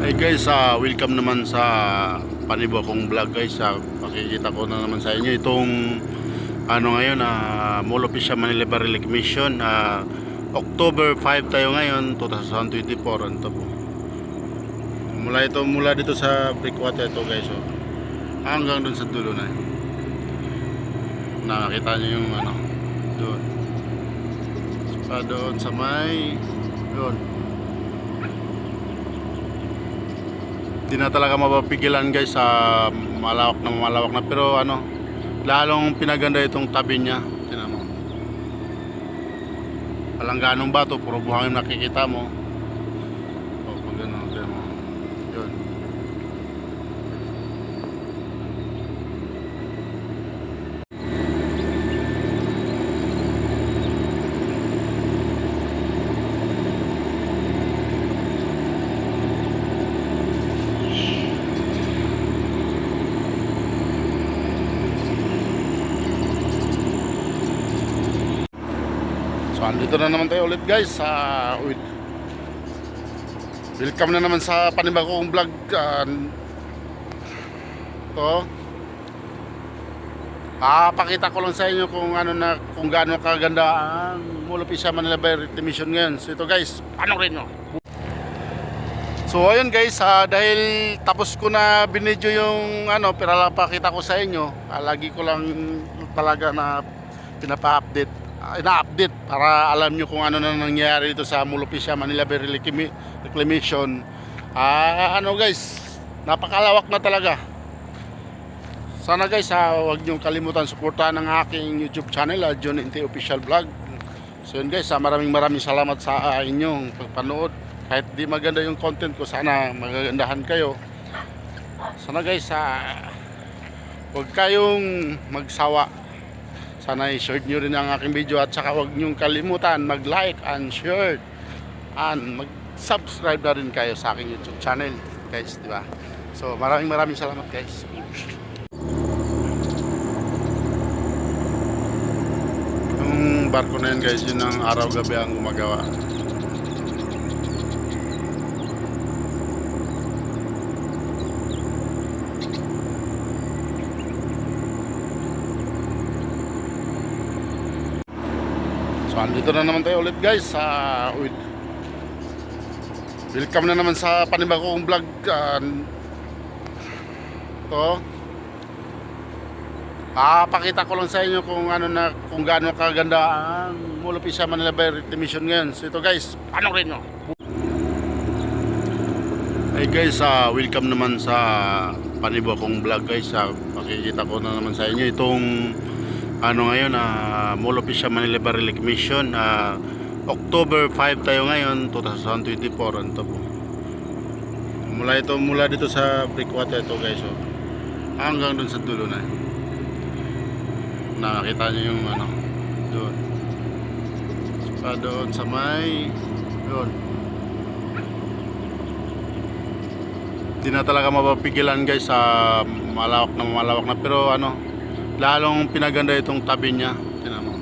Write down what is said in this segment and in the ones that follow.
Hey guys, welcome naman sa panibagong vlog guys. Pakikita ko na naman sa inyo itong ngayon, Mall of Asia Manila Barilic Mission. October 5 tayo ngayon, 2024. Ito po. Mula dito sa Breakwater ito guys. Hanggang dun sa dulo na yun. Nakakita nyo yung doon. Doon sa may doon. Hindi na talaga mapapigilan guys sa malawak na pero lalong pinaganda itong tabi niya. Tingnan mo. Palangganong bato, puro buhangin nakikita mo. Pag gano'n, tingnan mo. Yun. So andito na naman tayo ulit guys. Welcome na naman sa panibagong vlog. Pakita ko lang sa inyo kung gaano kaganda ang Mall of Asia Manila Barilic Mission ngayon. So ito guys, panoorin nyo. So ayun guys, dahil tapos ko na binidyo yung pinapakita ko sa inyo, lagi ko lang talaga na ina-update para alam nyo kung ano na nangyayari dito sa Mall of Asia Manila Barilic Mission. Guys, napakalawak na talaga. Sana guys, huwag nyo kalimutan suportahan ang aking YouTube channel, John NT Official Vlog. So yun guys, maraming salamat sa inyong pagpanood. Kahit di maganda yung content ko, sana magagandahan kayo. Sana guys, huwag kayong magsawa. Sana i-share nyo rin ang aking video at saka huwag nyo kalimutan mag-like and share and mag-subscribe na rin kayo sa aking YouTube channel guys, di ba? So maraming salamat guys. Yung barko na yun guys, yun ang araw-gabi ang gumagawa. So andito na naman tayo ulit guys. Welcome na naman sa panibagong vlog. Pakita ko lang sa inyo kung gaano kaganda ang Mall of Asia Manila Barilic Mission ngayon. So ito guys, panoorin nyo. Hey guys, welcome naman sa panibagong vlog guys. Pakikita ko na naman sa inyo itong ngayon, Mall of Asia Manila Barilic Mission. October 5 tayo ngayon, 2024. Ito po. Mula dito sa Breakwater ito guys. Hanggang dun sa dulo na yun. Nakakita nyo yung doon. Doon sa may doon. Hindi na talaga mapapigilan guys sa malawak na pero lalong pinaganda itong tabi niya. Tingnan mo.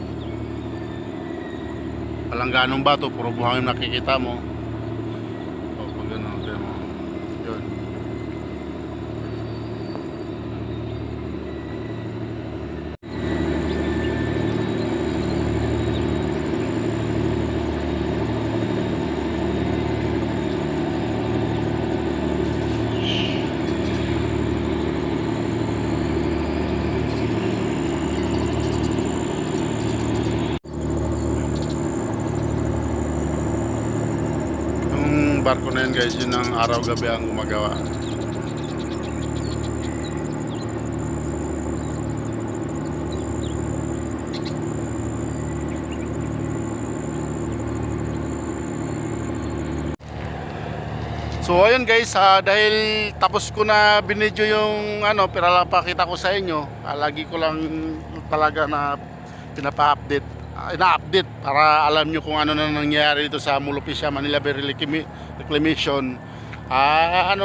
Palangganong bato, puro buhangin nakikita mo. Pag gano'n, tingnan mo. Yun. Barko na yun guys, yun ang araw-gabi ang gumagawa. So ayun guys, dahil tapos ko na binidyo yung pinapakita ko sa inyo, lagi ko lang talaga na ina-update para alam nyo kung ano na nangyayari dito sa Mall of Asia Manila Barilic Mission.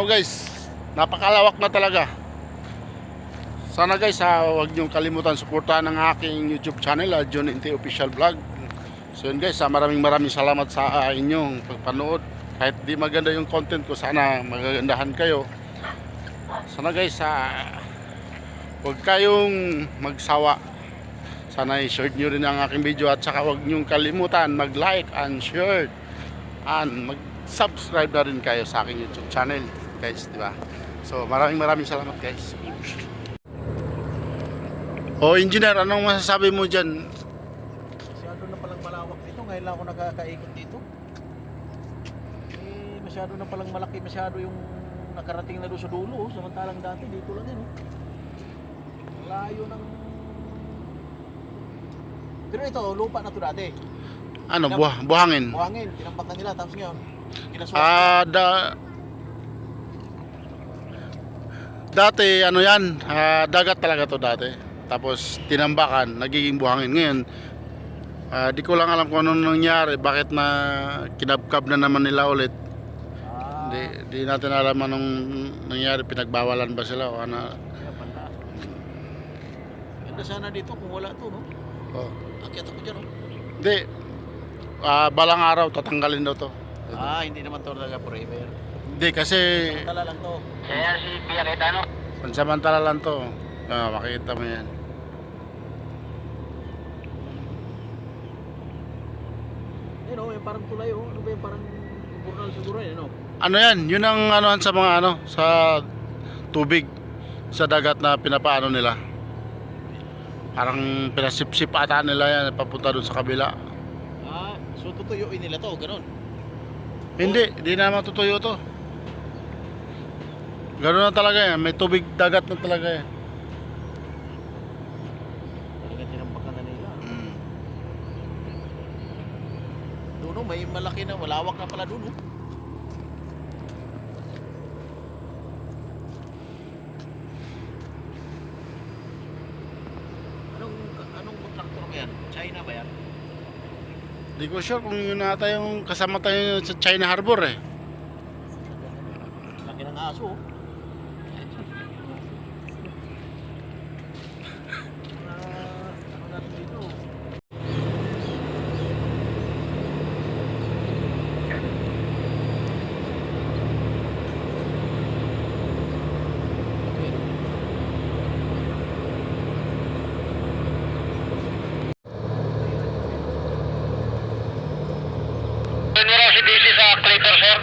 Guys, napakalawak na talaga. Sana guys, huwag nyo kalimutan suportahan ang aking YouTube channel, John NT Official Vlog. So yun guys, maraming salamat sa inyong pagpanood. Kahit di maganda yung content ko, sana magagandahan kayo. Sana guys, huwag kayong magsawa. Sana i-share nyo rin ang aking video at saka huwag nyo kalimutan mag-like and share and mag-subscribe na rin kayo sa aking YouTube channel guys, di ba? So maraming salamat guys. O engineer, anong masasabi mo dyan? Masyado na palang malawak dito. Ngayon lang ako nakakaikot dito. Masyado na palang malaki. Masyado yung nakarating na doon sa dulo. Samantalang dati dito lang yun. Layo ng... Pero ito, lupa na to dati. Ano, buhangin? Buhangin. Tinambakan nila. Tapos ngayon, kinaswak. Dati, ano yan, dagat talaga to dati. Tapos tinambakan, nagiging buhangin. Ngayon, di ko lang alam kung ano nangyari. Bakit na kinabkab na naman nila ulit. Di natin alam anong nangyari. Pinagbawalan ba sila o ano. Ganda sana dito kung wala to, no? Oh. Akyat ako dyan, no? Hindi. Balang araw, tatanggalin daw to. Hindi naman to talaga forever. Hindi, kasi Samantala lang to. Kaya si Pia Cayetano. pansamantala lang to. Makikita mo yan. Ayun, oh, yung parang tulay, oh. Ano ba yung parang burnal siguro yan, no? Ano yan? Yun ang anuhan sa mga ano, sa tubig, sa dagat na pinapaano nila. Parang pinasipsip ata nila yan, papunta doon sa kabila. So tutuyuin nila to, ganun. Hindi naman tutuyo to. Ganoon na talaga yan, may tubig dagat na talaga yan. Talagang tinambakan na nila. Doon, may malaki na, malawak na pala doon, oh. Anong kontraktor ba yan? China ba yan? Di ko sure kung yun nata yung kasama tayo sa China Harbor eh. Laki ng aso, oh. Ano natin dito? Yun raw si DC sa Claytor, sir.